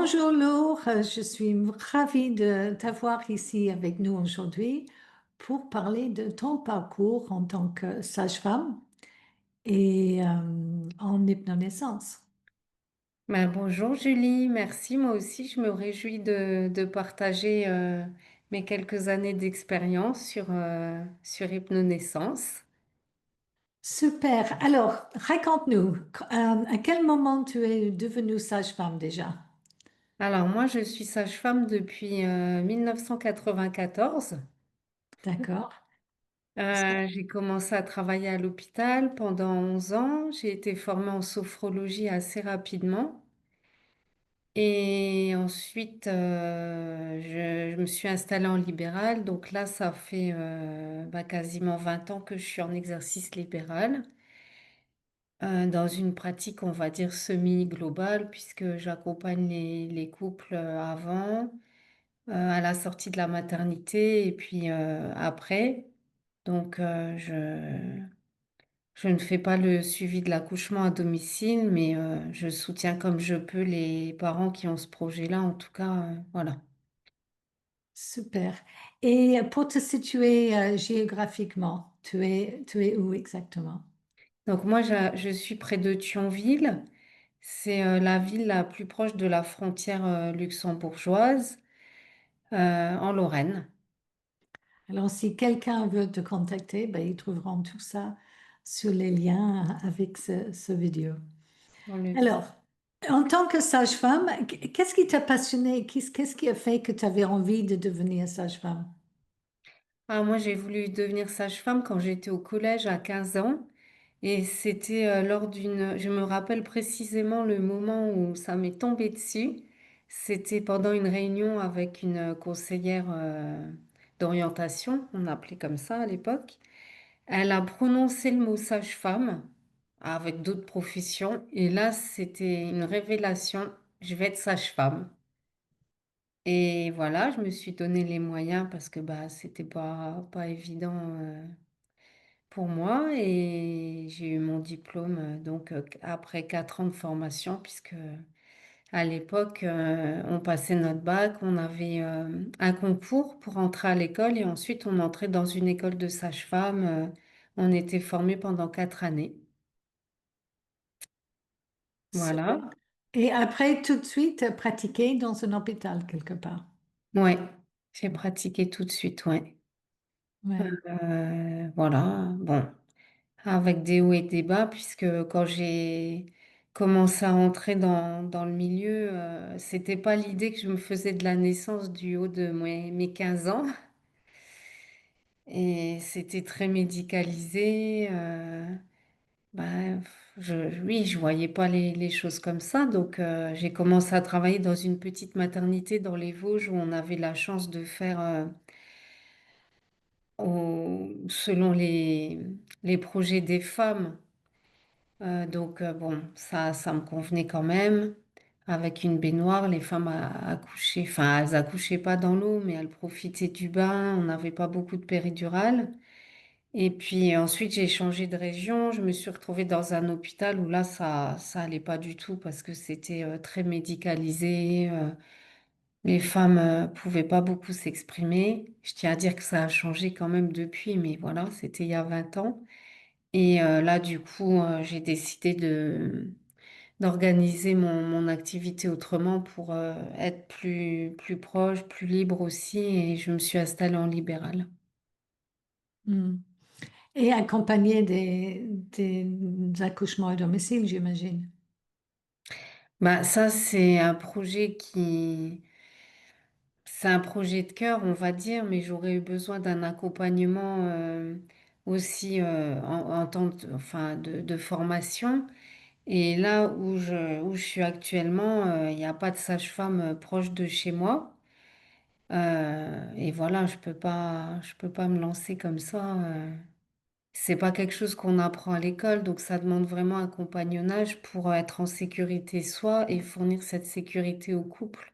Bonjour Laure, je suis ravie de t'avoir ici avec nous aujourd'hui pour parler de ton parcours en tant que sage-femme et en hypnonaissance. Bonjour Julie, merci. Moi aussi, je me réjouis de partager mes quelques années d'expérience sur hypnonaissance. Super. Alors, raconte-nous, à quel moment tu es devenue sage-femme déjà? Alors moi, je suis sage-femme depuis 1994. D'accord. J'ai commencé à travailler à l'hôpital pendant 11 ans. J'ai été formée en sophrologie assez rapidement. Et ensuite, je me suis installée en libéral. Donc là, ça fait quasiment 20 ans que je suis en exercice libéral, dans une pratique, on va dire, semi-globale, puisque j'accompagne les couples avant, à la sortie de la maternité et puis après. Donc, je ne fais pas le suivi de l'accouchement à domicile, mais je soutiens comme je peux les parents qui ont ce projet-là. En tout cas, voilà. Super. Et pour te situer géographiquement, tu es où exactement? Donc moi, je suis près de Thionville. C'est la ville la plus proche de la frontière luxembourgeoise, en Lorraine. Alors, si quelqu'un veut te contacter, ben, ils trouveront tout ça sur les liens avec ce vidéo. Dans le Alors, en tant que sage-femme, qu'est-ce qui t'a passionné? Qu'est-ce qui a fait que tu avais envie de devenir sage-femme? Moi, j'ai voulu devenir sage-femme quand j'étais au collège à 15 ans. Et c'était lors d'une... Je me rappelle précisément le moment où ça m'est tombé dessus. C'était pendant une réunion avec une conseillère d'orientation, on appelait comme ça à l'époque. Elle a prononcé le mot sage-femme avec d'autres professions. Et là, c'était une révélation. Je vais être sage-femme. Et voilà, je me suis donné les moyens parce que c'était pas évident pour moi. Et j'ai eu mon diplôme après 4 ans de formation, puisque à l'époque, on passait notre bac, on avait un concours pour entrer à l'école et ensuite on entrait dans une école de sage-femme. On était formé pendant 4 années. Super. Voilà. Et après, tout de suite, pratiquer dans un hôpital quelque part. Ouais, j'ai pratiqué tout de suite, ouais. Ouais. Voilà, bon, avec des hauts et des bas, puisque quand j'ai commencé à entrer dans le milieu, c'était pas l'idée que je me faisais de la naissance du haut de mes 15 ans, et c'était très médicalisé. Oui, je voyais pas les choses comme ça, donc j'ai commencé à travailler dans une petite maternité dans les Vosges où on avait la chance de faire selon les projets des femmes. Bon, ça me convenait quand même. Avec une baignoire, les femmes accouchaient, enfin, elles accouchaient pas dans l'eau, mais elles profitaient du bain. On n'avait pas beaucoup de péridurale. Et puis ensuite, j'ai changé de région. Je me suis retrouvée dans un hôpital où là, ça allait pas du tout parce que c'était très médicalisé. Les femmes pouvaient pas beaucoup s'exprimer. Je tiens à dire que ça a changé quand même depuis, mais voilà, c'était il y a 20 ans. Et là, du coup, j'ai décidé d'organiser mon activité autrement pour être plus proche, plus libre aussi. Et je me suis installée en libéral. Hmm. Et accompagner des accouchements à domicile, j'imagine. Ça, c'est un projet de cœur, on va dire, mais j'aurais eu besoin d'un accompagnement aussi en temps enfin, de formation. Et là où je suis actuellement, il n'y a pas de sage-femme proche de chez moi. Et voilà, je peux pas me lancer comme ça. C'est pas quelque chose qu'on apprend à l'école, donc ça demande vraiment un compagnonnage pour être en sécurité soi et fournir cette sécurité au couple.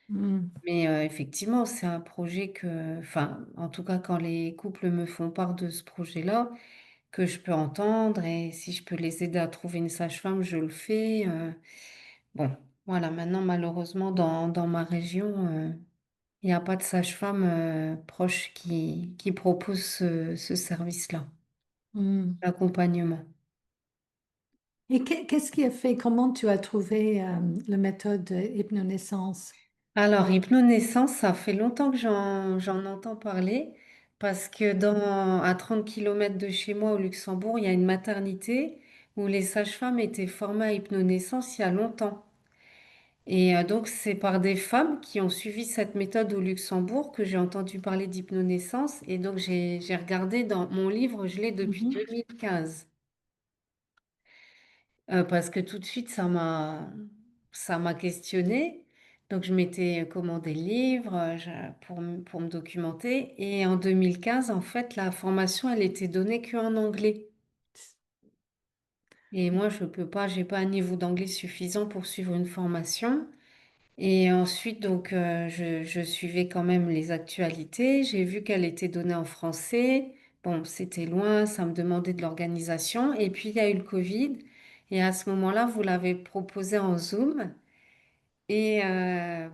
Hmm. Mais effectivement, c'est un projet enfin, en tout cas, quand les couples me font part de ce projet-là, que je peux entendre et si je peux les aider à trouver une sage-femme, je le fais. Bon. Voilà, maintenant, malheureusement, dans ma région, il n'y a pas de sage-femme proche qui propose ce service-là, Hmm. l'accompagnement. Et qu'est-ce qui a fait, comment tu as trouvé la méthode hypnonaissance? Alors, hypnonaissance, ça fait longtemps que j'en entends parler parce que à 30 kilomètres de chez moi au Luxembourg, il y a une maternité où les sages-femmes étaient formées à hypnonaissance il y a longtemps. Et donc, c'est par des femmes qui ont suivi cette méthode au Luxembourg que j'ai entendu parler d'hypnonaissance. Et donc, j'ai regardé dans mon livre, je l'ai depuis Mhm. 2015. Parce que tout de suite, ça m'a questionné. Donc, je m'étais commandé le livre pour me documenter. Et en 2015, en fait, la formation, elle était donnée qu'en anglais. Et moi, je peux pas, j'ai pas un niveau d'anglais suffisant pour suivre une formation. Et ensuite, donc, je suivais quand même les actualités. J'ai vu qu'elle était donnée en français. Bon, c'était loin, ça me demandait de l'organisation. Et puis, il y a eu le Covid. Et à ce moment-là, vous l'avez proposé en Zoom. Et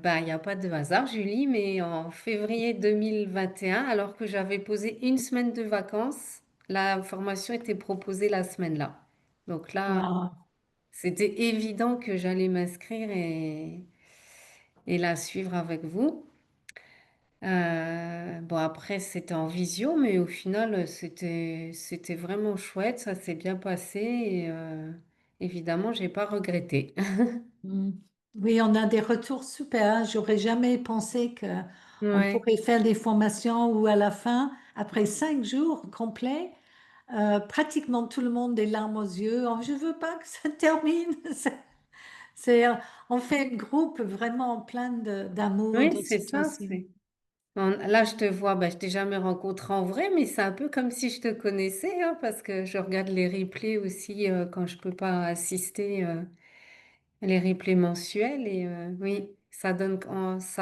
bah, il n'y a pas de hasard, Julie, mais en février 2021, alors que j'avais posé une semaine de vacances, la formation était proposée la semaine-là. Donc là, Wow. c'était évident que j'allais m'inscrire et la suivre avec vous. Bon, après, c'était en visio, mais au final, c'était vraiment chouette, ça s'est bien passé et évidemment, j'ai pas regretté. Hmm. Oui, on a des retours super. J'aurais jamais pensé que on Ouais, pourrait faire des formations où à la fin, après 5 jours complets, pratiquement tout le monde des larmes aux yeux. Oh, je veux pas que ça termine. C'est, on fait un groupe vraiment plein d'amour oui, dans c'est cette ça. aussi. Là, je te vois, bah, je t'ai jamais rencontré en vrai, mais c'est un peu comme si je te connaissais, hein, parce que je regarde les replays aussi quand je peux pas assister, les replays mensuels, et oui, ça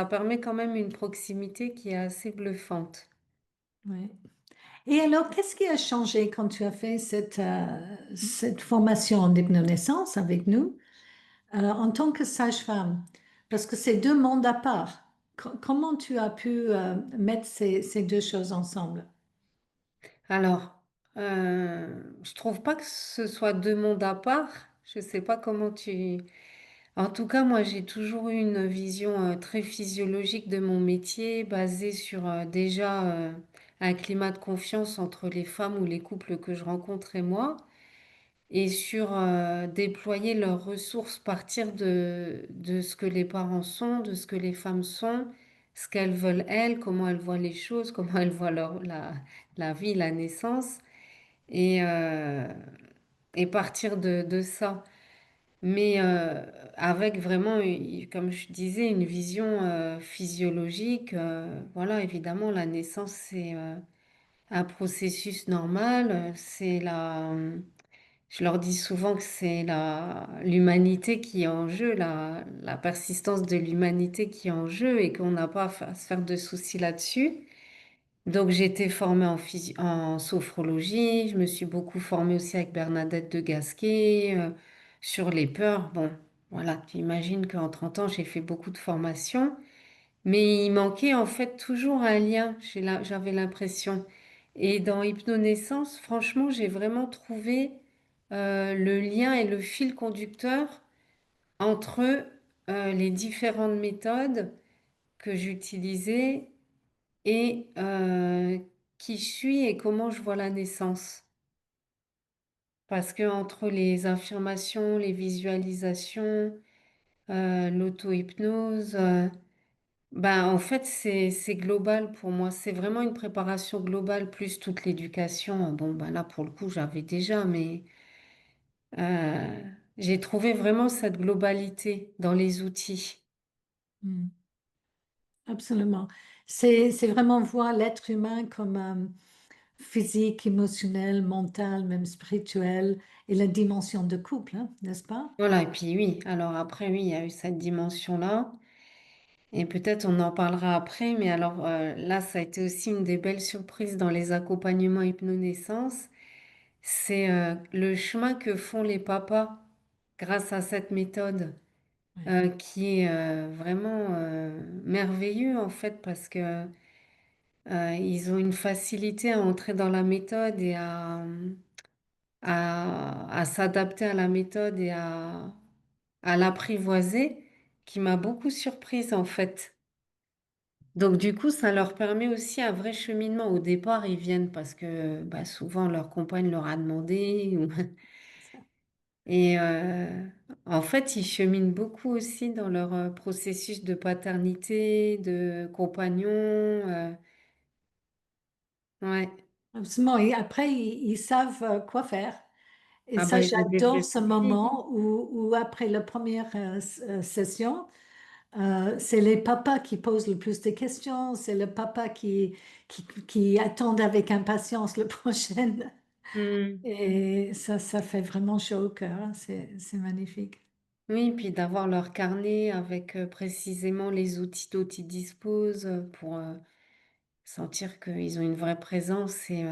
permet quand même une proximité qui est assez bluffante. Ouais. Et alors, qu'est-ce qui a changé quand tu as fait cette formation en hypnonaissance avec nous en tant que sage-femme? Parce que c'est deux mondes à part. Comment tu as pu mettre ces deux choses ensemble? Alors, je trouve pas que ce soit deux mondes à part. Je sais pas comment tu. En tout cas, moi, j'ai toujours eu une vision très physiologique de mon métier, basée sur déjà un climat de confiance entre les femmes ou les couples que je rencontre et moi, et sur déployer leurs ressources, partir de ce que les parents sont, de ce que les femmes sont, ce qu'elles veulent elles, comment elles voient les choses, comment elles voient la vie, la naissance, et, euh, et partir de ça. Mais avec vraiment, comme je disais, une vision physiologique. Voilà, évidemment, la naissance, c'est un processus normal. Je leur dis souvent que c'est l'humanité qui est en jeu, la persistance de l'humanité qui est en jeu et qu'on n'a pas à se faire de soucis là-dessus. Donc, j'ai été formée en sophrologie. Je me suis beaucoup formée aussi avec Bernadette de Gasquet sur les peurs. Bon, voilà, tu imagines qu'en 30 ans, j'ai fait beaucoup de formations. Mais il manquait en fait toujours un lien, j'avais l'impression. Et dans Hypnonaissance, franchement, j'ai vraiment trouvé le lien et le fil conducteur entre les différentes méthodes que j'utilisais et qui je suis et comment je vois la naissance. Parce que entre les affirmations, les visualisations, l'auto-hypnose, ben, en fait, c'est global pour moi. C'est vraiment une préparation globale plus toute l'éducation. Bon, ben là, pour le coup, j'avais déjà, mais euh, j'ai trouvé vraiment cette globalité dans les outils. Hmm. Absolument. C'est vraiment voir l'être humain comme physique, émotionnel, mental, même spirituel, et la dimension de couple, hein, n'est-ce pas? Voilà, et puis oui, alors après, oui, il y a eu cette dimension-là. Et peut-être on en parlera après, mais alors là, ça a été aussi une des belles surprises dans les accompagnements hypnonaissance. C'est le chemin que font les papas grâce à cette méthode. ouais, qui est vraiment merveilleux en fait parce que ils ont une facilité à entrer dans la méthode et à s'adapter à la méthode et à l'apprivoiser qui m'a beaucoup surprise en fait. Donc du coup, ça leur permet aussi un vrai cheminement. Au départ, ils viennent parce que bah, souvent leur compagne leur a demandé. c'est ça. Et en fait, ils cheminent beaucoup aussi dans leur processus de paternité, de compagnon. Ouais. Absolument. Et après, ils savent quoi faire. Et Ah ça, bah ils ont j'adore développé ce le fil. moment où après la première session, c'est les papas qui posent le plus de questions, c'est le papa qui attendent avec impatience le prochain. Hmm. Et ça fait vraiment chaud au cœur, hein. C'est magnifique. Oui, puis d'avoir leur carnet avec précisément les outils dont ils disposent pour sentir qu'ils ont une vraie présence et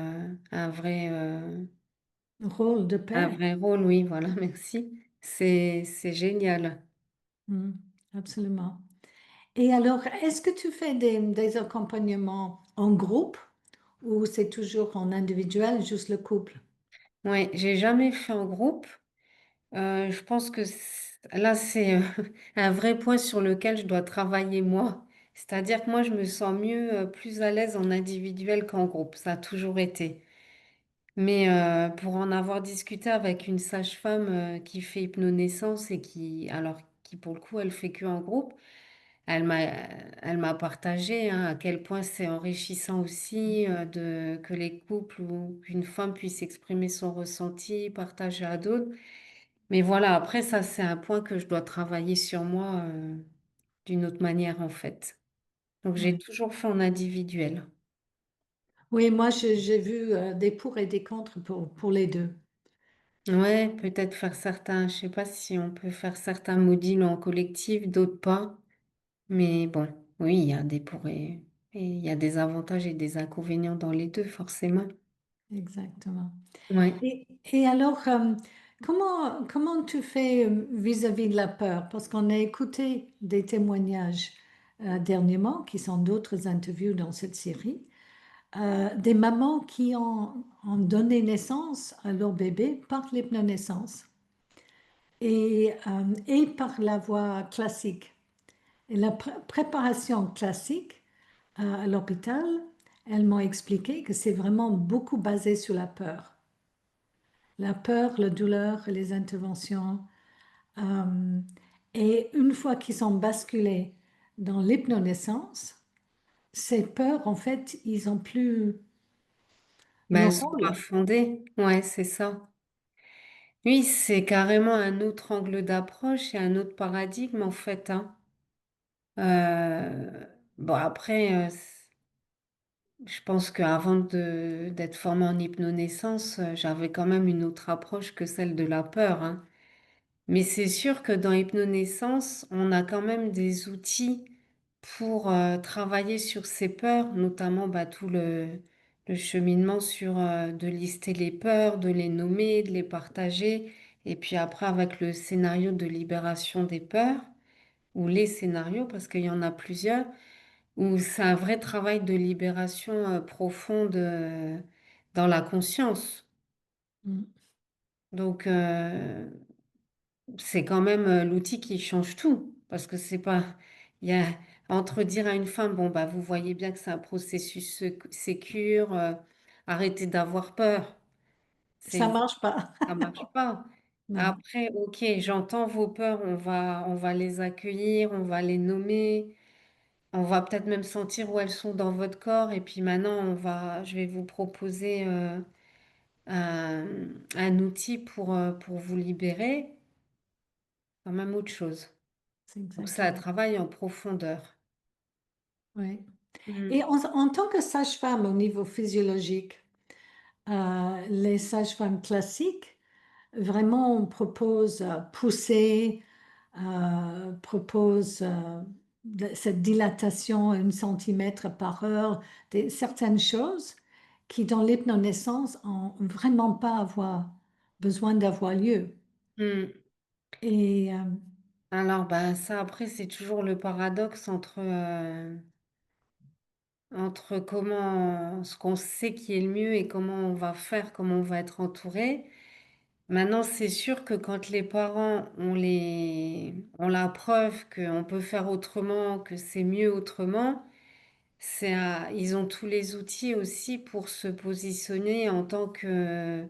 Rôle de un père. vrai rôle. Oui, voilà, merci. C'est génial. Mm, absolument. Et alors, est-ce que tu fais des accompagnements en groupe ou c'est toujours en individuel, juste le couple? Ouais, j'ai jamais fait en groupe. Je pense que là, c'est un vrai point sur lequel je dois travailler moi. C'est-à-dire que moi, je me sens mieux, plus à l'aise en individuel qu'en groupe. Ça a toujours été. Mais pour en avoir discuté avec une sage-femme qui fait hypnonaissance et qui pour le coup, elle fait que en groupe, elle m'a, elle m'a partagé hein, à quel point c'est enrichissant aussi que les couples ou qu'une femme puisse exprimer son ressenti, partager à d'autres. Mais voilà, après, ça, c'est un point que je dois travailler sur moi d'une autre manière, en fait. Donc, j'ai Ouais. toujours fait en individuel. Oui, moi, j'ai vu des pour et des contre pour les deux. Ouais, peut-être faire certains, je sais pas si on peut faire certains modules en collectif, d'autres pas. Mais bon, oui, il y a des pour et il y a des avantages et des inconvénients dans les deux, forcément. Exactement. Ouais. Et alors, comment tu fais vis-à-vis de la peur? Parce qu'on a écouté des témoignages dernièrement, qui sont d'autres interviews dans cette série, des mamans qui ont donné naissance à leur bébé par l'hypnonaissance et par la voie classique. Et la préparation classique à l'hôpital, elles m'ont expliqué que c'est vraiment beaucoup basé sur la peur. La peur, la douleur, les interventions. Euh, et une fois qu'ils sont basculés dans l'hypnonaissance, ces peurs, en fait, ils n'ont plus Ben, le elles sont pas rôle. fondées. Ouais, c'est ça. Oui, c'est carrément un autre angle d'approche et un autre paradigme, en fait, hein. Bon, après, je pense qu'avant d'être formée en hypnonaissance, j'avais quand même une autre approche que celle de la peur, hein. Mais c'est sûr que dans hypnonaissance, on a quand même des outils pour travailler sur ces peurs, notamment bah, le cheminement sur de lister les peurs, de les nommer, de les partager, et puis après avec le scénario de libération des peurs, ou les scénarios, parce qu'il y en a plusieurs, où c'est un vrai travail de libération profonde dans la conscience. Mm. Donc, c'est quand même l'outil qui change tout. Parce que c'est pas. Il y a entre dire à une femme, bon, bah, vous voyez bien que c'est un processus sécure, arrêtez d'avoir peur. Ça C'est, marche pas. ça marche pas. Non, Après, ok, j'entends vos peurs, on va les accueillir, on va les nommer, on va peut-être même sentir où elles sont dans votre corps. Et puis maintenant, je vais vous proposer un, un outil pour vous libérer, quand même autre chose. c'est Donc, ça exactement. travaille en profondeur. Ouais. Et Mm. en tant que sage-femme au niveau physiologique, les sages-femmes classiques, vraiment, on propose pousser, propose cette dilatation à 1 centimètre par heure, certaines choses qui, dans l'hypnonaissance, n'ont vraiment pas besoin d'avoir lieu. Mm. Et Alors, bah, ça, après, c'est toujours le paradoxe entre comment, ce qu'on sait qui est le mieux et comment on va faire, comment on va être entouré. Maintenant, c'est sûr que quand les parents ont la preuve qu'on peut faire autrement, que c'est mieux autrement, ils ont tous les outils aussi pour se positionner en tant que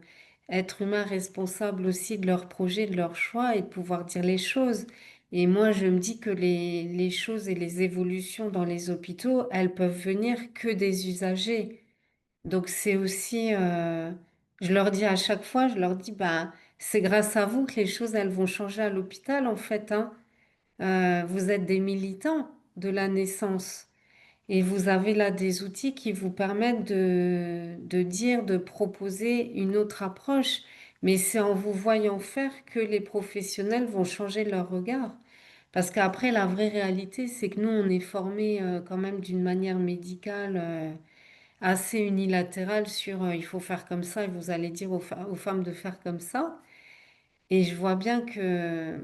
être humain responsable aussi de leurs projets, de leurs choix et de pouvoir dire les choses. Et moi, je me dis que les choses et les évolutions dans les hôpitaux, elles peuvent venir que des usagers. Donc c'est aussi, je leur dis à chaque fois, je leur dis, bah, c'est grâce à vous que les choses, elles vont changer à l'hôpital, en fait, hein. Vous êtes des militants de la naissance. Et vous avez là des outils qui vous permettent de dire, de proposer une autre approche. Mais c'est en vous voyant faire que les professionnels vont changer leur regard. Parce qu'après, la vraie réalité, c'est que nous, on est formés quand même d'une manière médicale assez unilatérale sur il faut faire comme ça et vous allez dire aux femmes de faire comme ça. Et je vois bien que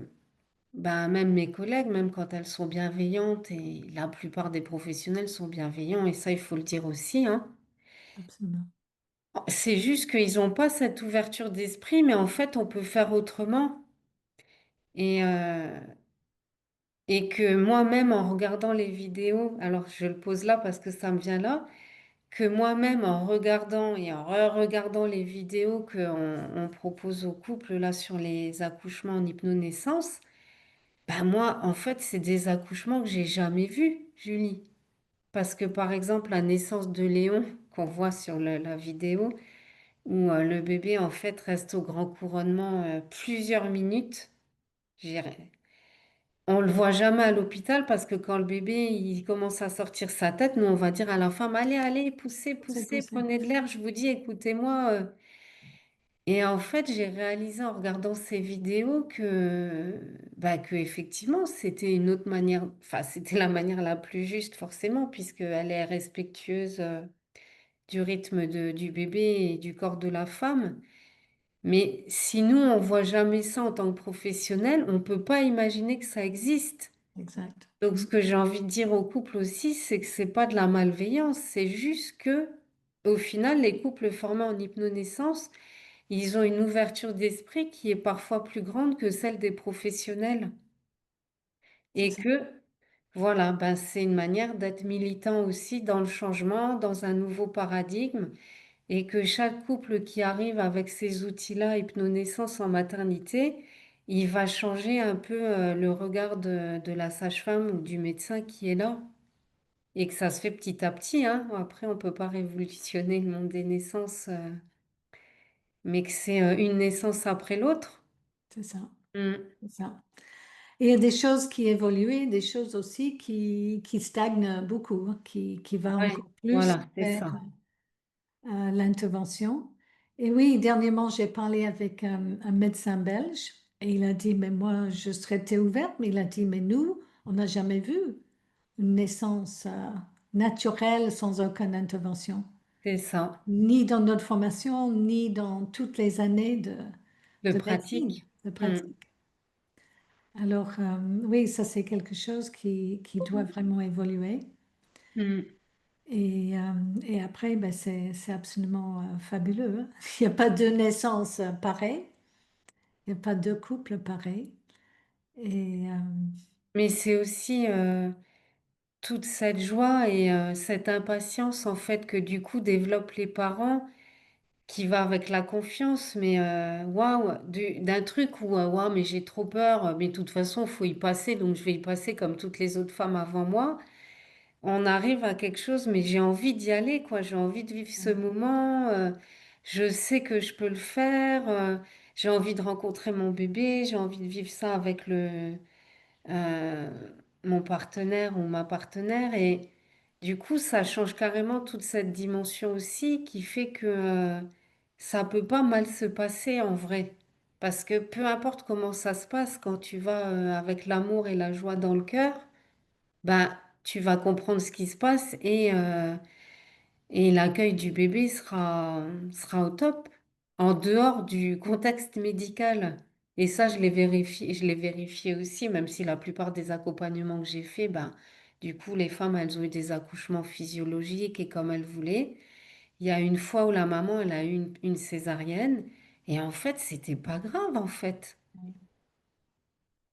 bah, même mes collègues, même quand elles sont bienveillantes, et la plupart des professionnels sont bienveillants, et ça, il faut le dire aussi, hein. Absolument. C'est juste qu'ils n'ont pas cette ouverture d'esprit, mais en fait, on peut faire autrement. Et, euh, et que moi-même, en regardant les vidéos, alors je le pose là parce que ça me vient là, que moi-même, en regardant et en re-regardant les vidéos qu'on propose aux couples là sur les accouchements en hypnonaissance, bah moi, en fait, c'est des accouchements que j'ai jamais vus, Julie. Parce que par exemple, la naissance de Léon qu'on voit sur la vidéo, où le bébé en fait reste au grand couronnement plusieurs minutes, je dirais. On le voit jamais à l'hôpital parce que quand le bébé il commence à sortir sa tête, nous on va dire à la femme, allez, allez, poussez, C'est poussez, possible. prenez de l'air, je vous dis, écoutez-moi. Et en fait, j'ai réalisé en regardant ces vidéos que effectivement, c'était une autre manière, enfin, c'était la manière la plus juste forcément, puisqu'elle est respectueuse du rythme du bébé et du corps de la femme. Mais si nous, on voit jamais ça en tant que professionnel, on peut pas imaginer que ça existe. Exact. Donc, ce Mm. que j'ai envie de dire aux couples aussi, c'est que c'est pas de la malveillance, c'est juste que, au final, les couples formés en hypnonaissance, ils ont une ouverture d'esprit qui est parfois plus grande que celle des professionnels. C'est Et ça. que, voilà, ben, c'est une manière d'être militant aussi dans le changement, dans un nouveau paradigme. Et que chaque couple qui arrive avec ces outils-là, hypnonaissance en maternité, il va changer un peu le regard de la sage-femme ou du médecin qui est là. Et que ça se fait petit à petit, hein. Après, on peut pas révolutionner le monde des naissances, mais que c'est une naissance après l'autre. C'est ça. Mm. C'est ça. Et il y a des choses qui évoluent, des choses aussi qui stagnent beaucoup, hein, qui va Ouais, encore plus voilà, c'est vers ça. l'intervention. Et oui, dernièrement, j'ai parlé avec un médecin belge et il a dit, mais moi, je serais ouverte, mais il a dit, mais nous, on n'a jamais vu une naissance naturelle sans aucune intervention, C'est ça. ni dans notre formation, ni dans toutes les années De de médecine, pratique. de Mm. pratique. Alors, oui, ça c'est quelque chose qui doit vraiment évoluer. Mm. Et après, ben, c'est absolument fabuleux, hein. Il n'y a pas de naissance pareille, il n'y a pas de couple pareil. Et Mais c'est aussi toute cette joie et cette impatience en fait que du coup développent les parents qui va avec la confiance, mais waouh, d'un truc où waouh, mais j'ai trop peur, mais de toute façon, faut y passer, donc je vais y passer comme toutes les autres femmes avant moi. On arrive à quelque chose, mais j'ai envie d'y aller, quoi. J'ai envie de vivre ce moment. Je sais que je peux le faire. J'ai envie de rencontrer mon bébé. J'ai envie de vivre ça avec euh, mon partenaire ou ma partenaire. Et du coup, ça change carrément toute cette dimension aussi qui fait que ça peut pas mal se passer en vrai. Parce que peu importe comment ça se passe, quand tu vas avec l'amour et la joie dans le cœur, ben, tu vas comprendre ce qui se passe et l'accueil du bébé sera au top, en dehors du contexte médical. Et ça, je l'ai vérifié aussi, même si la plupart des accompagnements que j'ai faits, ben, du coup, les femmes, elles ont eu des accouchements physiologiques et comme elles voulaient. Il y a une fois où la maman, elle a eu une césarienne et en fait, c'était pas grave, en fait.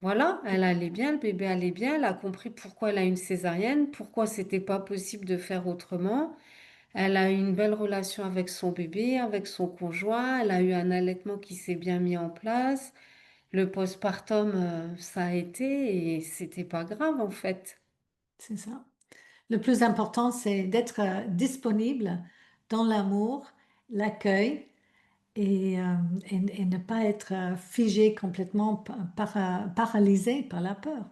Voilà, elle allait bien, le bébé allait bien, elle a compris pourquoi elle a eu une césarienne, pourquoi c'était pas possible de faire autrement. Elle a eu une belle relation avec son bébé, avec son conjoint, elle a eu un allaitement qui s'est bien mis en place. Le postpartum, ça a été et c'était pas grave en fait. C'est ça. Le plus important, c'est d'être disponible dans l'amour, l'accueil et, et ne pas être figé complètement, paralysé par la peur.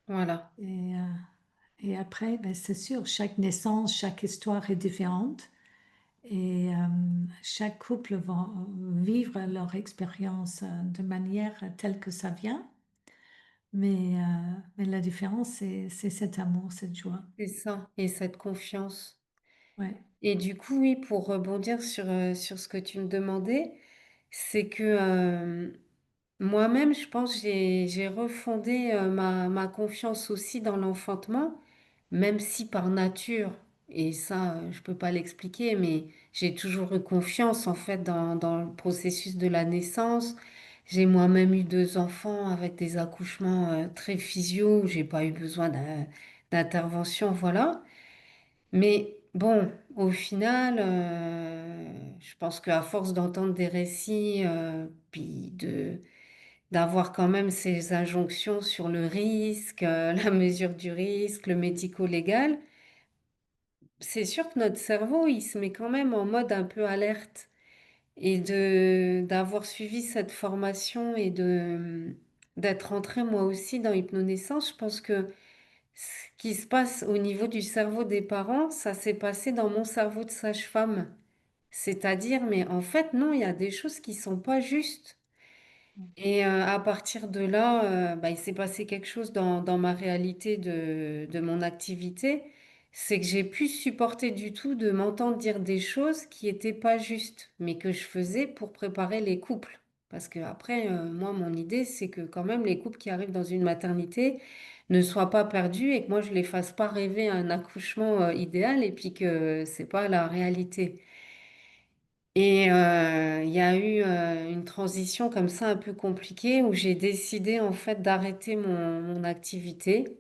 Voilà, Et, euh, et après, ben, c'est sûr, chaque naissance, chaque histoire est différente et chaque couple va vivre leur expérience de manière telle que ça vient. Mais la différence, c'est cet amour, cette joie. c'est ça. Et cette confiance. Ouais. Et du coup, oui, pour rebondir sur ce que tu me demandais, c'est que moi-même, je pense, j'ai refondé ma confiance aussi dans l'enfantement, même si par nature, et ça, je peux pas l'expliquer, mais j'ai toujours eu confiance en fait dans le processus de la naissance. J'ai moi-même eu deux enfants avec des accouchements très physio, où j'ai pas eu besoin d'intervention, voilà. Mais bon, au final, je pense qu'à force d'entendre des récits, puis d'avoir quand même ces injonctions sur le risque, la mesure du risque, le médico-légal, c'est sûr que notre cerveau, il se met quand même en mode un peu alerte. Et d'avoir suivi cette formation et d'être entrée moi aussi dans hypnonaissance, je pense que ce qui se passe au niveau du cerveau des parents, ça s'est passé dans mon cerveau de sage-femme. C'est-à-dire, mais en fait, non, il y a des choses qui sont pas justes. Et à partir de là, bah, il s'est passé quelque chose dans ma réalité de mon activité. C'est que j'ai pu supporter du tout de m'entendre dire des choses qui étaient pas justes, mais que je faisais pour préparer les couples. Parce que après, moi, mon idée, c'est que quand même les couples qui arrivent dans une maternité ne soient pas perdus et que moi, je les fasse pas rêver à un accouchement idéal et puis que c'est pas la réalité. Et il y a eu une transition comme ça un peu compliquée où j'ai décidé en fait d'arrêter mon activité.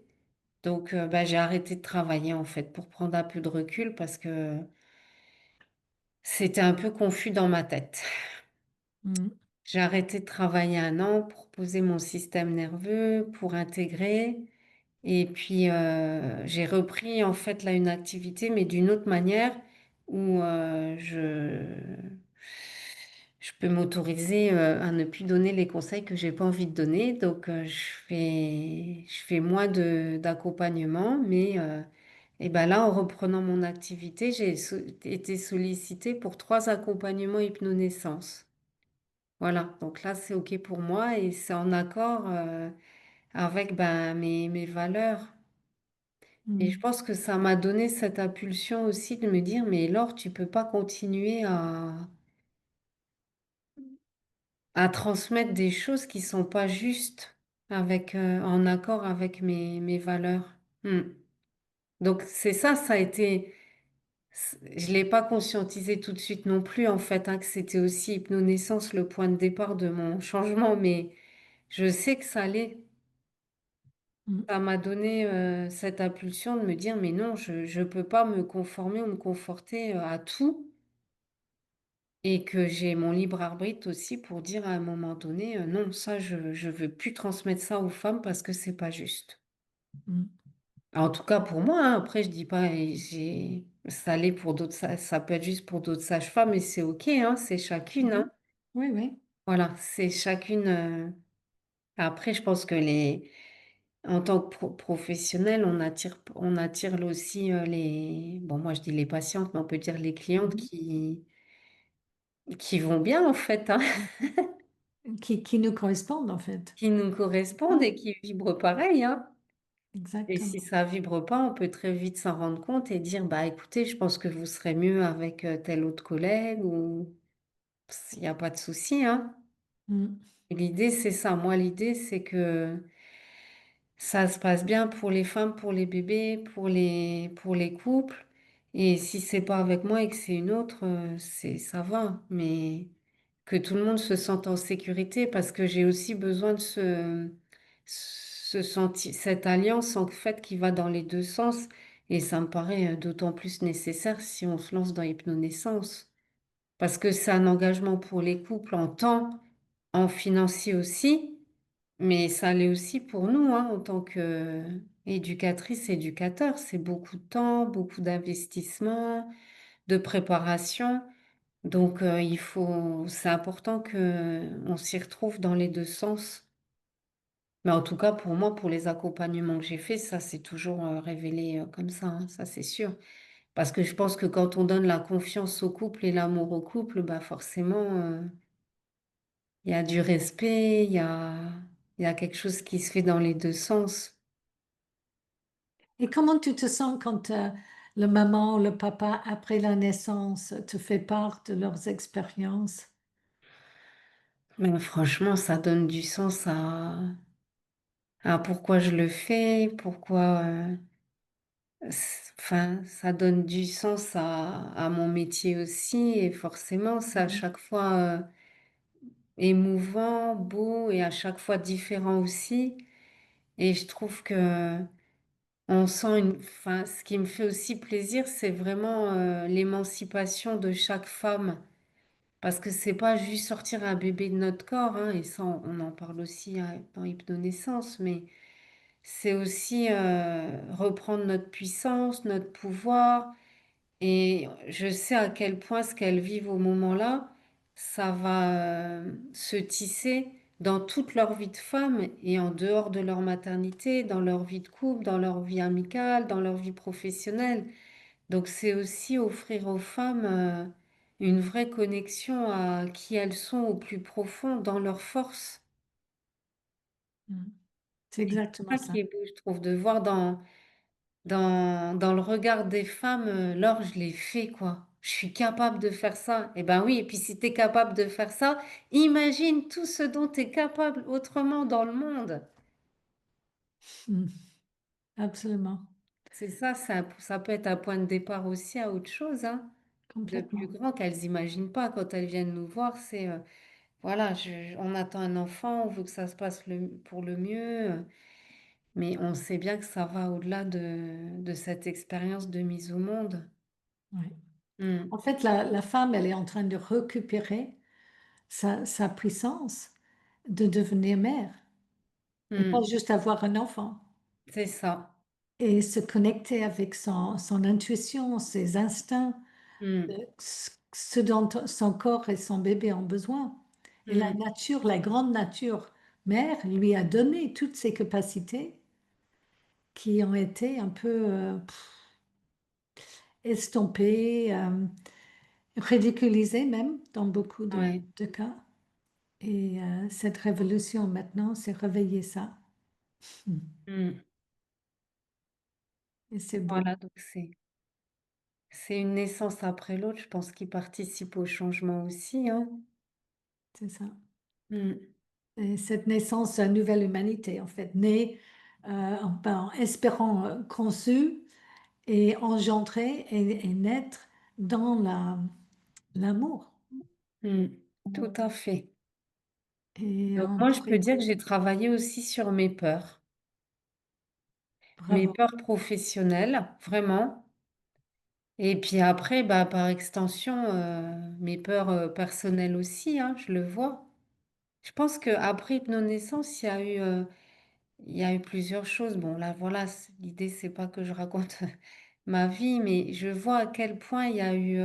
Donc bah, j'ai arrêté de travailler en fait pour prendre un peu de recul parce que c'était un peu confus dans ma tête. Mm. J'ai arrêté de travailler un an pour poser mon système nerveux, pour intégrer. Et puis j'ai repris en fait là une activité mais d'une autre manière où je peux m'autoriser à ne plus donner les conseils que j'ai pas envie de donner. Donc, je fais moins d'accompagnement. Mais et ben là, en reprenant mon activité, été sollicitée pour trois accompagnements hypnonaissance. Voilà. Donc là, c'est OK pour moi et c'est en accord avec ben, mes valeurs. Et je Mm. pense que ça m'a donné cette impulsion aussi de me dire, mais Laure, tu peux pas continuer à transmettre des choses qui sont pas justes avec en accord avec mes valeurs. Hmm. Donc c'est ça, ça a été. Je l'ai pas conscientisé tout de suite non plus en fait, hein, que c'était aussi hypnonaissance le point de départ de mon changement, mais je sais que ça allait. Mm. Ça m'a donné cette impulsion de me dire mais non, je peux pas me conformer ou me conforter à tout et que j'ai mon libre arbitre aussi pour dire à un moment donné non, ça je veux plus transmettre ça aux femmes parce que c'est pas juste. Mm. En tout cas pour moi, hein. Après je dis pas et ça l'est pour d'autres, ça peut être juste pour d'autres sages-femmes et c'est OK, hein, c'est chacune, hein. Mhm. Oui, oui. Voilà, c'est chacune. Après je pense que en tant que professionnel, on attire aussi bon moi je dis les patientes, mais on peut dire les clientes Mhm. qui vont bien en fait, hein. Qui nous correspondent en fait. Qui nous correspondent Ah, et qui vibrent pareil, hein. Et si exactement. ça vibre pas, on peut très vite s'en rendre compte et dire, bah écoutez, je pense que vous serez mieux avec tel autre collègue ou il n'y a pas de souci, hein. Mm. L'idée, c'est ça. Moi, l'idée, c'est que ça se passe bien pour les femmes, pour les bébés, pour les couples. Et si c'est pas avec moi et que c'est une autre, ça va. Mais que tout le monde se sente en sécurité parce que j'ai aussi besoin de cette alliance en fait qui va dans les deux sens. Et ça me paraît d'autant plus nécessaire si on se lance dans l'hypnonaissance. Parce que c'est un engagement pour les couples en temps, en financier aussi. Mais ça l'est aussi pour nous, hein, en tant qu'éducatrice, éducateur. C'est beaucoup de temps, beaucoup d'investissement, de préparation. Donc, c'est important que on s'y retrouve dans les deux sens. Mais en tout cas, pour moi, pour les accompagnements que j'ai faits, ça s'est toujours révélé comme ça, hein, ça c'est sûr. Parce que je pense que quand on donne la confiance au couple et l'amour au couple, bah forcément, il y a du respect, il y a quelque chose qui se fait dans les deux sens. Et comment tu te sens quand le maman ou le papa, après la naissance, te fait part de leurs expériences? Mais franchement, ça donne du sens à pourquoi je le fais, pourquoi, enfin, ça donne du sens à mon métier aussi, et forcément, c'est à Mhm. chaque fois émouvant, beau, et à chaque fois différent aussi. Et je trouve que on sent enfin, ce qui me fait aussi plaisir, c'est vraiment l'émancipation de chaque femme. Parce que c'est pas juste sortir un bébé de notre corps, hein, et ça, on en parle aussi dans Hypnonaissance, mais c'est aussi reprendre notre puissance, notre pouvoir. Et je sais à quel point ce qu'elles vivent au moment-là, ça va se tisser dans toute leur vie de femme et en dehors de leur maternité, dans leur vie de couple, dans leur vie amicale, dans leur vie professionnelle. Donc c'est aussi offrir aux femmes une vraie connexion à qui elles sont au plus profond dans leur force. Mhm. C'est Et exactement c'est ça ça. qui est beau, je trouve, de voir dans le regard des femmes, Laure, je l'ai fait, quoi. Je suis capable de faire ça. Eh ben oui, et puis si tu es capable de faire ça, imagine tout ce dont tu es capable autrement dans le monde. Mhm. Absolument, C'est ça, ça peut être un point de départ aussi à autre chose, hein, de plus complètement. grand qu'elles n'imaginent pas quand elles viennent nous voir. Voilà, on attend un enfant, on veut que ça se passe pour le mieux, mais on sait bien que ça va au-delà de cette expérience de mise au monde. Oui. Hmm, En fait, la femme, elle est en train de récupérer sa puissance de devenir mère et pas hmm, juste avoir un enfant c'est ça. et se connecter avec son intuition, ses instincts, Hmm, ce dont son corps et son bébé ont besoin. Et la hmm, nature, la grande nature mère, lui a donné toutes ces capacités qui ont été un peu estompées, ridiculisées même dans beaucoup ouais, de cas. Et cette révolution maintenant, c'est réveiller ça. Mm. hmm. Et c'est beau, Voilà, donc c'est une naissance après l'autre, je pense, qui participe au changement aussi, hein. c'est ça. Hmm, Et cette naissance de la nouvelle humanité, en fait, née en espérant conçue et engendrer et naître dans l'amour. hmm, tout à fait. Et Donc en moi, je peux dire que traiter, j'ai travaillé aussi sur mes bravo. peurs professionnelles, vraiment. Et puis après, bah, par extension, mes peurs personnelles aussi, hein, je le vois. Je pense qu'après Hypnonaissance, il y a eu plusieurs choses. Bon, là, voilà, l'idée, c'est pas que je raconte ma vie, mais je vois à quel point il y a eu,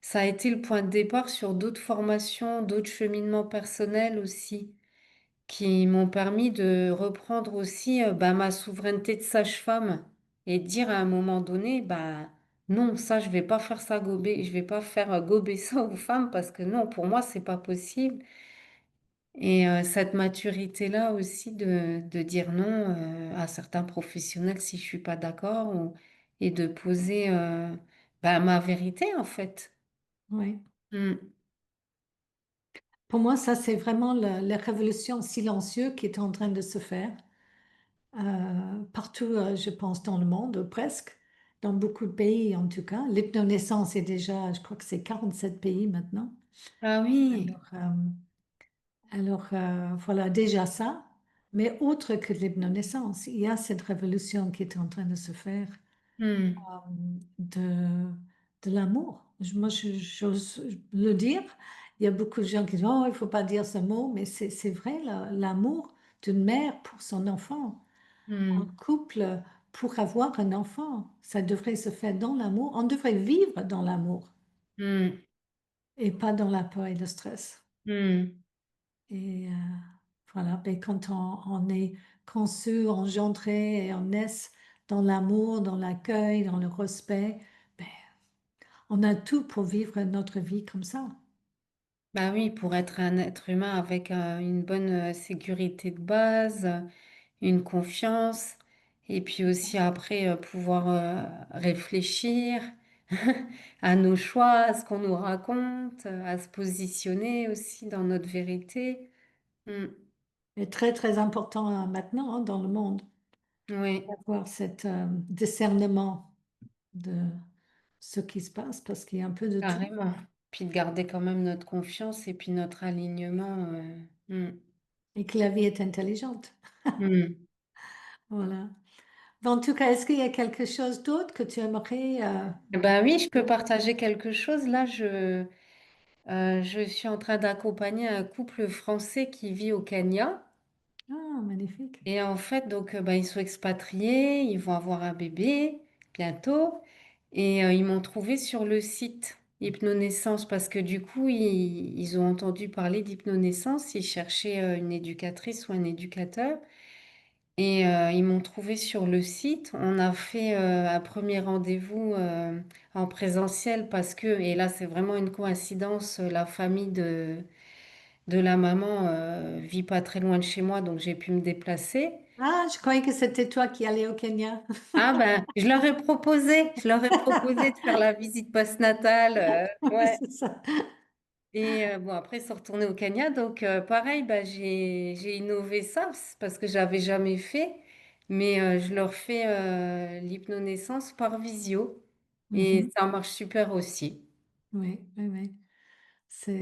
ça a été le point de départ sur d'autres formations, d'autres cheminements personnels aussi, qui m'ont permis de reprendre aussi bah, ma souveraineté de sage-femme et de dire à un moment donné, bah non, ça, je vais pas faire ça gober, je vais pas faire gober ça aux femmes parce que non, pour moi, c'est pas possible. Et cette maturité-là aussi de dire non à certains professionnels si je suis pas d'accord et de poser bah, ma vérité en fait. Oui. Mm. Pour moi, ça, c'est vraiment la révolution silencieuse qui est en train de se faire partout, je pense, dans le monde, ou presque, dans beaucoup de pays en tout cas. L'hypnonaissance est déjà, je crois que c'est 47 pays maintenant. Ah oui. Alors, voilà, déjà ça. Mais autre que l'hypnonaissance, il y a cette révolution qui est en train de se faire Hmm. de, de l'amour. Moi, j'ose le dire. Il y a beaucoup de gens qui disent, oh, il ne faut pas dire ce mot, mais c'est vrai, l'amour d'une mère pour son enfant, un Hmm. couple pour avoir un enfant, ça devrait se faire dans l'amour. On devrait vivre dans l'amour Hmm. et pas dans la peur et le stress. Hmm. Et voilà, ben, quand on est conçu, engendré et on naît dans l'amour, dans l'accueil, dans le respect, ben, on a tout pour vivre notre vie comme ça. Bah oui, pour être un être humain avec une bonne sécurité de base, une confiance, et puis aussi après pouvoir réfléchir à nos choix, à ce qu'on nous raconte, à se positionner aussi dans notre vérité. Mm. C'est très, très important maintenant hein, dans le monde Oui, d'avoir cet discernement de ce qui se passe parce qu'il y a un peu de tout carrément. Puis de garder quand même notre confiance et puis notre alignement. Mm. et que la vie est intelligente. Mm. Voilà. En tout cas, est-ce qu'il y a quelque chose d'autre que tu aimerais Eh ben oui, je peux dire? partager quelque chose. Là, je suis en train d'accompagner un couple français qui vit au Kenya. Ah, magnifique. Et en fait, donc, bah, ils sont expatriés, ils vont avoir un bébé bientôt. Et ils m'ont trouvé sur le site Hypnonaissance parce que du coup, ils ont entendu parler d'hypnonaissance. Ils cherchaient une éducatrice ou un éducateur. Et ils m'ont trouvé sur le site. On a fait un premier rendez-vous en présentiel parce que, et là, c'est vraiment une coïncidence, la famille de la maman vit pas très loin de chez moi, donc j'ai pu me déplacer. Ah, je croyais que c'était toi qui allais au Kenya. Ah ben, je leur ai proposé de faire la visite postnatale, Oui, ouais. c'est ça. Et bon, après, ils sont retournés au Kenya, donc pareil, bah, j'ai innové ça c'est parce que j'avais jamais fait, mais je leur fais l'hypnonaissance par visio et Mhm. ça marche super aussi. Oui, oui, oui.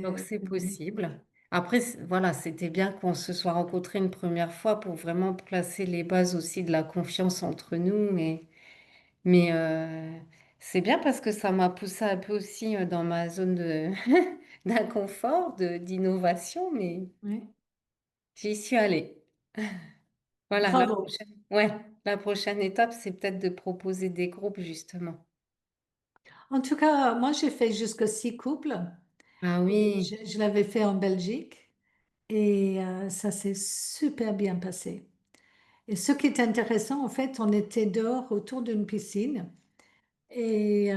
Donc C'est c'est oui, possible. Après, voilà, c'était bien qu'on se soit rencontrés une première fois pour vraiment placer les bases aussi de la confiance entre nous, mais c'est bien parce que ça m'a poussé un peu aussi dans ma zone de d'inconfort, d'innovation, mais oui. j'y suis allée. Voilà, Bravo. ouais, la prochaine étape, c'est peut-être de proposer des groupes, justement. En tout cas, moi, j'ai fait jusque 6 couples. Ah Et oui, je l'avais fait en Belgique et ça s'est super bien passé. Et ce qui est intéressant, en fait, on était dehors autour d'une piscine et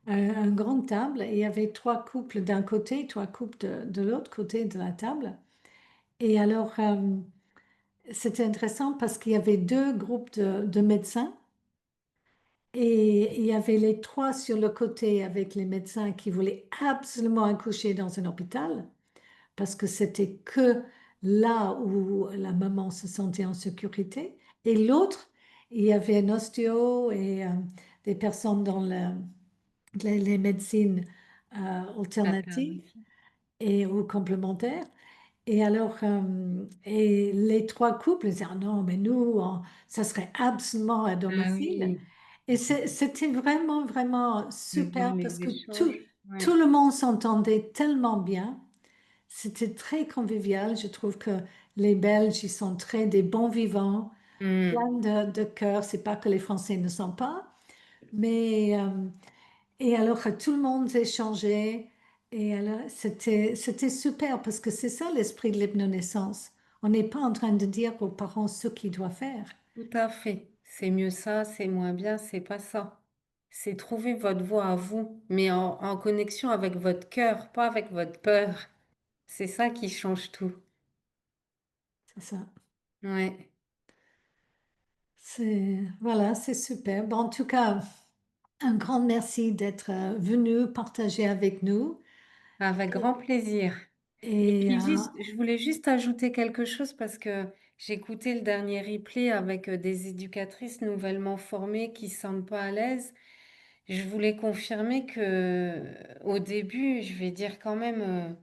un grand table et il y avait 3 couples d'un côté, 3 couples de l'autre côté de la table. Et alors, c'était intéressant parce qu'il y avait 2 groupes de médecins et il y avait les 3 sur le côté avec les médecins qui voulaient absolument accoucher dans un hôpital parce que c'était que là où la maman se sentait en sécurité. Et l'autre, il y avait un ostéo et des personnes dans les médecines alternatives alternative. ou complémentaires. Et alors, et les 3 couples disaient, ah non, mais nous, ça serait absolument à Ah domicile. oui, Et c'était vraiment, vraiment de voir super parce les que échanges. tout Ouais. le monde s'entendait tellement bien. C'était très convivial. Je trouve que les Belges, ils sont très des bons vivants, plein Hmm. de cœur. C'est pas que les Français ne sont pas, mais et alors tout le monde échangeait. Et alors c'était super parce que c'est ça l'esprit de l'hypnonaissance. On n'est pas en train de dire aux parents ce qu'ils doivent faire. Tout à fait. C'est mieux ça, c'est moins bien, c'est pas ça. C'est trouver votre voie à vous, mais en connexion avec votre cœur, pas avec votre peur. C'est ça qui change tout. C'est ça. Ouais. Voilà, c'est super. Bon, en tout cas, un grand merci d'être venu partager avec nous. Avec grand plaisir. Et Et puis juste, je voulais juste ajouter quelque chose parce que j'ai écouté le dernier replay avec des éducatrices nouvellement formées qui ne se sentent pas à l'aise. Je voulais confirmer que au début, je vais dire quand même,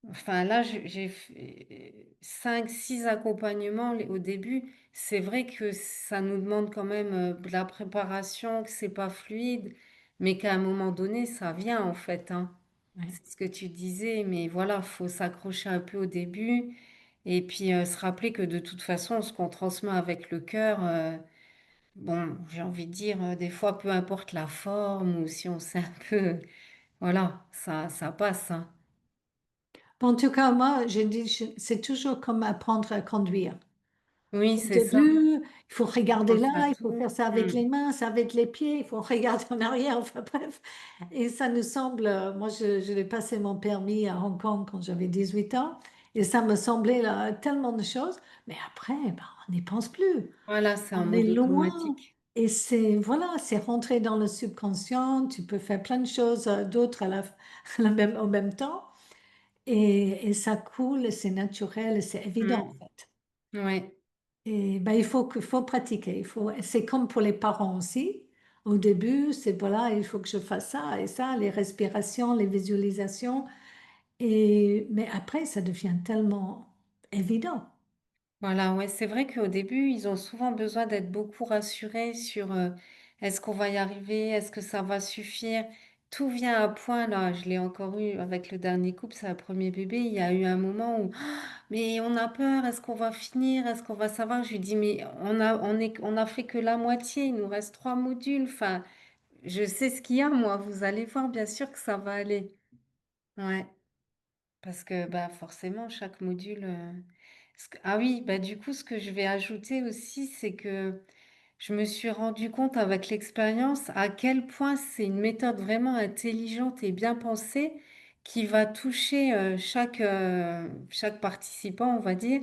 enfin là, j'ai fait 5, 6 accompagnements au début. C'est vrai que ça nous demande quand même de la préparation, que c'est pas fluide, mais qu'à un moment donné, ça vient en fait, hein. ouais. C'est ce que tu disais, mais voilà, faut s'accrocher un peu au début et puis se rappeler que de toute façon, ce qu'on transmet avec le cœur, bon, j'ai envie de dire, des fois, peu importe la forme ou si on sait un peu, voilà, ça passe, hein. En tout cas, moi, j'ai dit, c'est toujours comme apprendre à conduire. Oui, Au c'est ça. début, il faut regarder Pense là, à il faut tout. faire ça avec Mm. les mains, ça avec les pieds, il faut regarder en arrière, enfin bref. Et ça nous semble, moi je l'ai passé mon permis à Hong Kong quand j'avais 18 ans, et ça me semblait là, tellement de choses, mais après, ben, on n'y pense plus. Voilà, c'est en On est mode loin, automatique. et c'est, voilà, c'est rentré dans le subconscient, tu peux faire plein de choses d'autres au même temps, et ça coule, c'est naturel, c'est évident en Mm. fait. Ouais, Et ben, faut pratiquer. C'est comme pour les parents aussi. Au début, c'est voilà, il faut que je fasse ça et ça, les respirations, les visualisations. Mais après, ça devient tellement évident. voilà, ouais, c'est vrai qu'au début, ils ont souvent besoin d'être beaucoup rassurés sur est-ce qu'on va y arriver, est-ce que ça va suffire. Tout vient à point là. Je l'ai encore eu avec le dernier couple, c'est un premier bébé. Il y a eu un moment où, ah, mais on a peur, est-ce qu'on va finir, est-ce qu'on va savoir? Je lui dis, mais on a fait que la moitié, il nous reste 3 modules. Enfin, je sais ce qu'il y a, moi. Vous allez voir, bien sûr que ça va aller. Ouais. Parce que bah forcément, chaque module. Ah oui, bah du coup, ce que je vais ajouter aussi, c'est que je me suis rendu compte avec l'expérience à quel point c'est une méthode vraiment intelligente et bien pensée qui va toucher chaque participant, on va dire,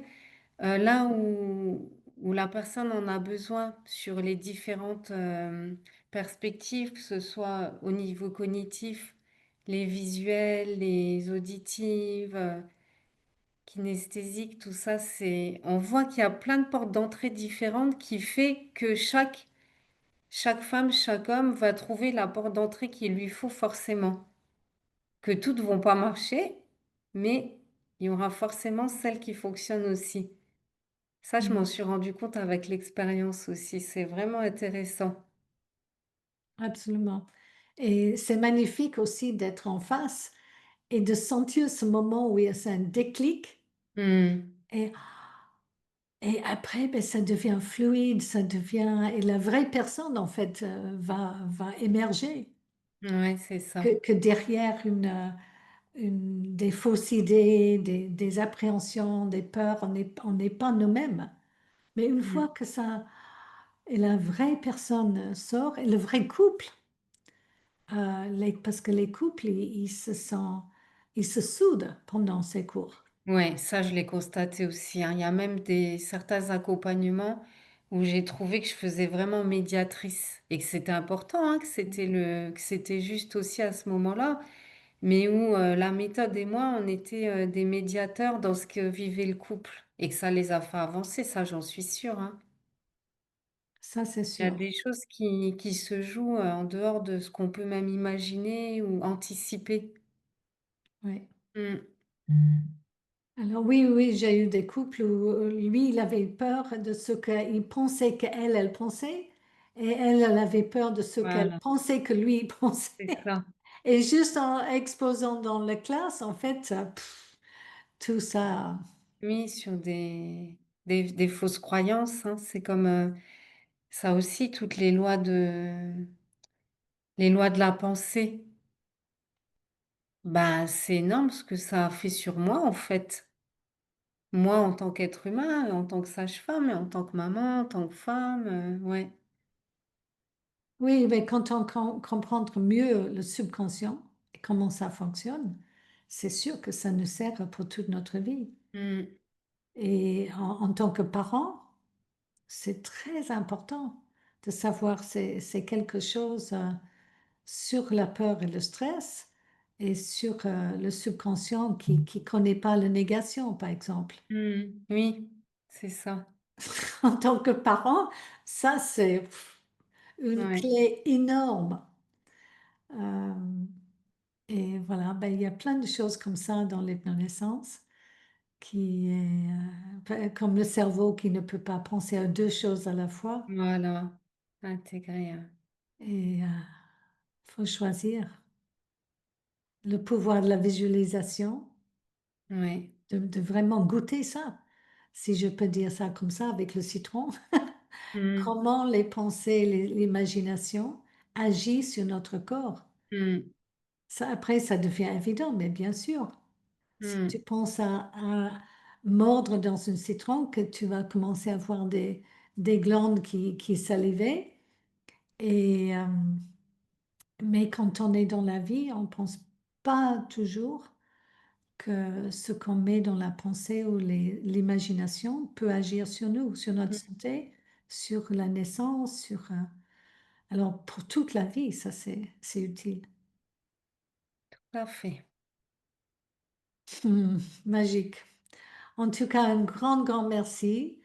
là où la personne en a besoin sur les différentes perspectives, que ce soit au niveau cognitif, les visuels, les auditives, kinesthésiques, tout ça, on voit qu'il y a plein de portes d'entrée différentes qui fait que chaque femme, chaque homme va trouver la porte d'entrée qu'il lui faut forcément. Que toutes vont pas marcher, mais il y aura forcément celle qui fonctionne aussi. Ça, je m'en Mm. suis rendu compte avec l'expérience aussi. C'est vraiment intéressant. Absolument. Et c'est magnifique aussi d'être en face et de sentir ce moment où il y a un déclic. Hmm. Et, et après, ben, ça devient fluide, ça devient... Et la vraie personne, en fait, va émerger. Ouais, c'est ça. Que derrière des fausses idées, des appréhensions, des peurs, on n'est pas nous-mêmes. Mais une fois Hmm. que ça, et la vraie personne sort, et le vrai couple, parce que les couples, ils se soudent pendant ces cours. Ouais, ça, je l'ai constaté aussi, hein. Il y a même certains accompagnements où j'ai trouvé que je faisais vraiment médiatrice et que c'était important, hein, que c'était juste aussi à ce moment-là, mais où la méthode et moi, on était des médiateurs dans ce que vivait le couple et que ça les a fait avancer, ça, j'en suis sûre, hein. Ça, c'est Il y a sûr. des choses qui se jouent en dehors de ce qu'on peut même imaginer ou anticiper. Oui. Mm. Alors oui, oui, j'ai eu des couples où lui, il avait peur de ce qu'il pensait qu'elle, elle pensait, et elle avait peur de ce qu'elle Voilà, pensait que lui il c'est pensait. ça. Et juste en exposant dans la classe, en fait, tout ça, Oui, sur des fausses croyances, hein. C'est comme ça aussi, toutes les lois de la pensée. Bah, c'est énorme ce que ça a fait sur moi, en fait. Moi, en tant qu'être humain, en tant que sage-femme, et en tant que maman, en tant que femme, ouais. oui, mais quand on comprend mieux le subconscient et comment ça fonctionne, c'est sûr que ça nous sert pour toute notre vie. Mm. Et en tant que parent, c'est très important de savoir c'est quelque chose sur la peur et le stress. et sur le subconscient qui connaît pas la négation, par exemple. Oui, c'est ça. En tant que parent, ça, c'est une Ouais. clé énorme. Euh, et voilà, ben, il y a plein de choses comme ça dans l'hypnonaissance, qui est comme le cerveau qui ne peut pas penser à deux choses à la fois. Voilà. Intégrer. Et il faut choisir le pouvoir de la visualisation, Ouais. de vraiment goûter ça, si je peux dire ça comme ça, avec le citron. Mm, Comment les pensées, l'imagination agissent sur notre corps. mm, Ça, après, ça devient évident, mais bien sûr, si tu mm, penses à mordre dans un citron, que tu vas commencer à voir des glandes qui salivaient. Et, mais quand on est dans la vie, on ne pense pas toujours que ce qu'on met dans la pensée ou l'imagination peut agir sur nous, sur notre mm. santé, sur la naissance, alors pour toute la vie, ça c'est utile. Parfait. Magique. En tout cas, un grand merci.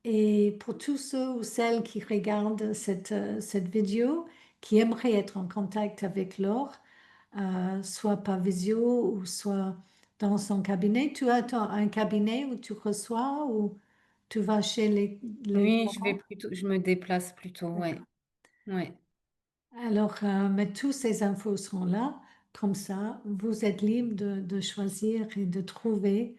Et pour tous ceux ou celles qui regardent cette vidéo, qui aimeraient être en contact avec Laure, soit par visio ou soit dans son cabinet, tu as un cabinet où tu reçois ou tu vas chez les Oui, parents? je me déplace plutôt. Ouais. D'accord. Ouais. Alors, mais toutes ces infos seront là. Comme ça, vous êtes libre de choisir et de trouver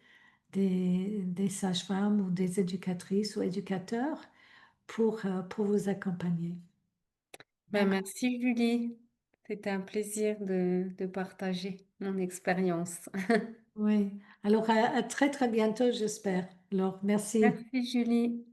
des sages-femmes ou des éducatrices ou éducateurs pour vous accompagner. Ben, D'accord? merci Julie. C'était un plaisir de partager mon expérience. Oui. Alors, à très, très bientôt, j'espère. Alors, merci. Merci Julie.